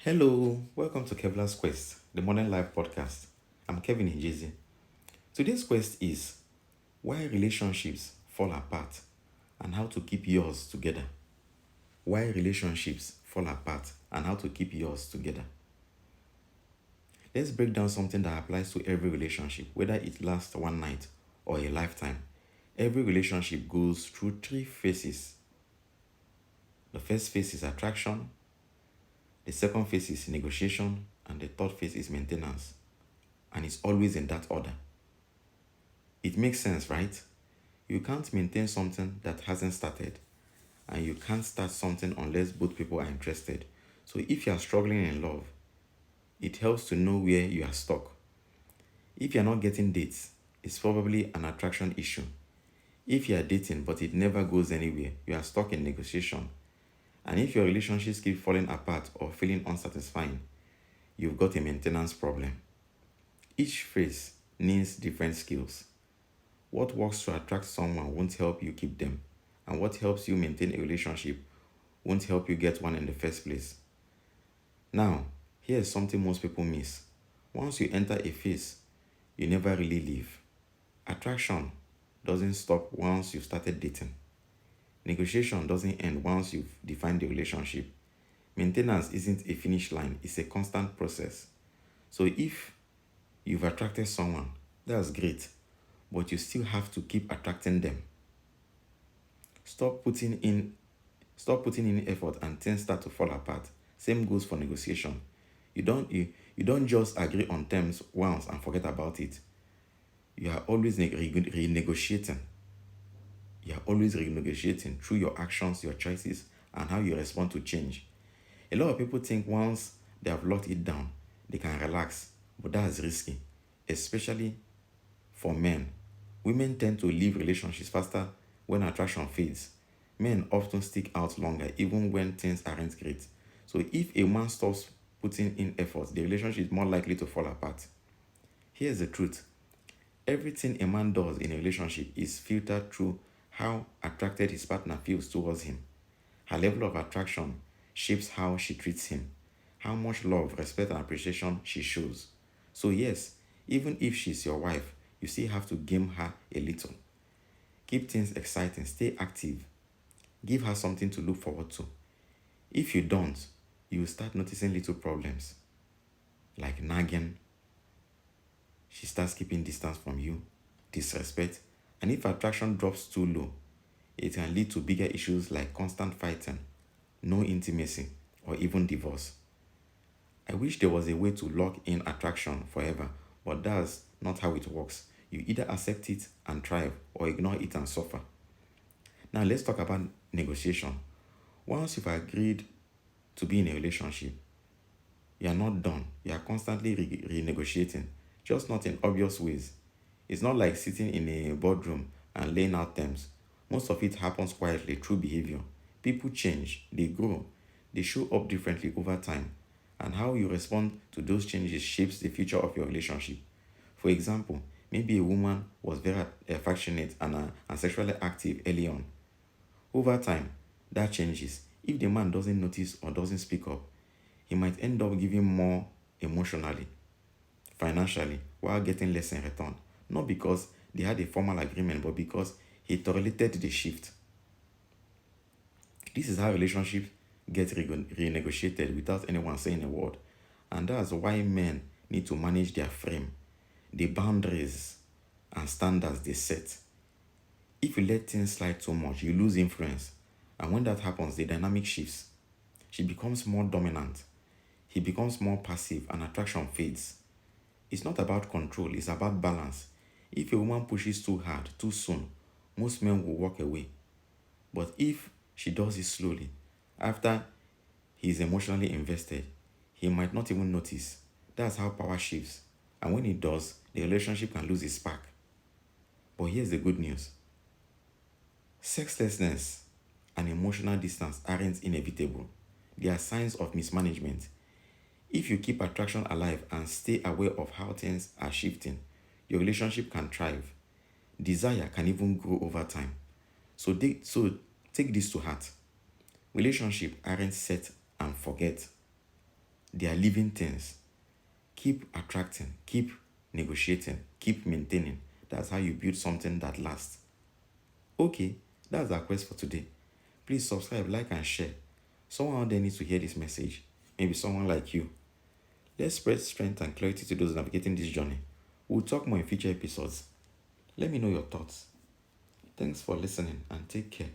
Hello, welcome to Kevlar's Quest, the Modern Life podcast. I'm Kevin Ijezi. Today's quest is why relationships fall apart and how to keep yours together. Why relationships fall apart and how to keep yours together. Let's break down something that applies to every relationship, whether it lasts one night or a lifetime. Every relationship goes through three phases. The first phase is attraction, the second phase is negotiation, and the third phase is maintenance. And it's always in that order. It makes sense, right? You can't maintain something that hasn't started, and you can't start something unless both people are interested. So if you are struggling in love, it helps to know where you are stuck. If you are not getting dates, it's probably an attraction issue. If you are dating but it never goes anywhere, you are stuck in negotiation. And if your relationships keep falling apart or feeling unsatisfying, you've got a maintenance problem. Each phase needs different skills. What works to attract someone won't help you keep them, and what helps you maintain a relationship won't help you get one in the first place. Now, here's something most people miss. Once you enter a phase, you never really leave. Attraction doesn't stop once you've started dating. Negotiation doesn't end once you've defined the relationship. Maintenance isn't a finish line, it's a constant process. So if you've attracted someone, that's great, but you still have to keep attracting them. Stop putting in effort and things start to fall apart. Same goes for negotiation. You don't just agree on terms once and forget about it. You are always renegotiating. You are always renegotiating through your actions, your choices, and how you respond to change. A lot of people think once they have locked it down, they can relax, but that's risky, especially for men. Women tend to leave relationships faster when attraction fades. Men often stick out longer even when things aren't great. So if a man stops putting in effort, the relationship is more likely to fall apart. Here's the truth. Everything a man does in a relationship is filtered through how attracted his partner feels towards him. Her level of attraction shapes how she treats him, how much love, respect, and appreciation she shows. So, yes, even if she's your wife, you still have to game her a little. Keep things exciting, stay active, give her something to look forward to. If you don't, you will start noticing little problems like nagging. She starts keeping distance from you, disrespect, and if attraction drops too low, it can lead to bigger issues like constant fighting, no intimacy, or even divorce. I wish there was a way to lock in attraction forever, but that's not how it works. You either accept it and thrive or ignore it and suffer. Now let's talk about negotiation. Once you've agreed to be in a relationship, you are not done. You are constantly renegotiating, just not in obvious ways. It's not like sitting in a boardroom and laying out terms. Most of it happens quietly through behavior. People change, they grow, they show up differently over time, and how you respond to those changes shapes the future of your relationship. For example, maybe a woman was very affectionate and sexually active early on. Over time, that changes. If the man doesn't notice or doesn't speak up, he might end up giving more emotionally, financially, while getting less in return. Not because they had a formal agreement, but because he tolerated the shift. This is how relationships get renegotiated without anyone saying a word. And that's why men need to manage their frame, the boundaries and standards they set. If you let things slide too much, you lose influence. And when that happens, the dynamic shifts. She becomes more dominant. He becomes more passive and attraction fades. It's not about control, it's about balance. If a woman pushes too hard, too soon, most men will walk away. But if she does it slowly, after he is emotionally invested, he might not even notice. That's how power shifts. And when it does, the relationship can lose its spark. But here's the good news. Sexlessness and emotional distance aren't inevitable. They are signs of mismanagement. If you keep attraction alive and stay aware of how things are shifting, your relationship can thrive. Desire can even grow over time. So take this to heart. Relationships aren't set and forget. They are living things. Keep attracting, keep negotiating, keep maintaining. That's how you build something that lasts. Okay, that's our quest for today. Please subscribe, like, and share. Someone out there needs to hear this message. Maybe someone like you. Let's spread strength and clarity to those navigating this journey. We'll talk more in future episodes. Let me know your thoughts. Thanks for listening and take care.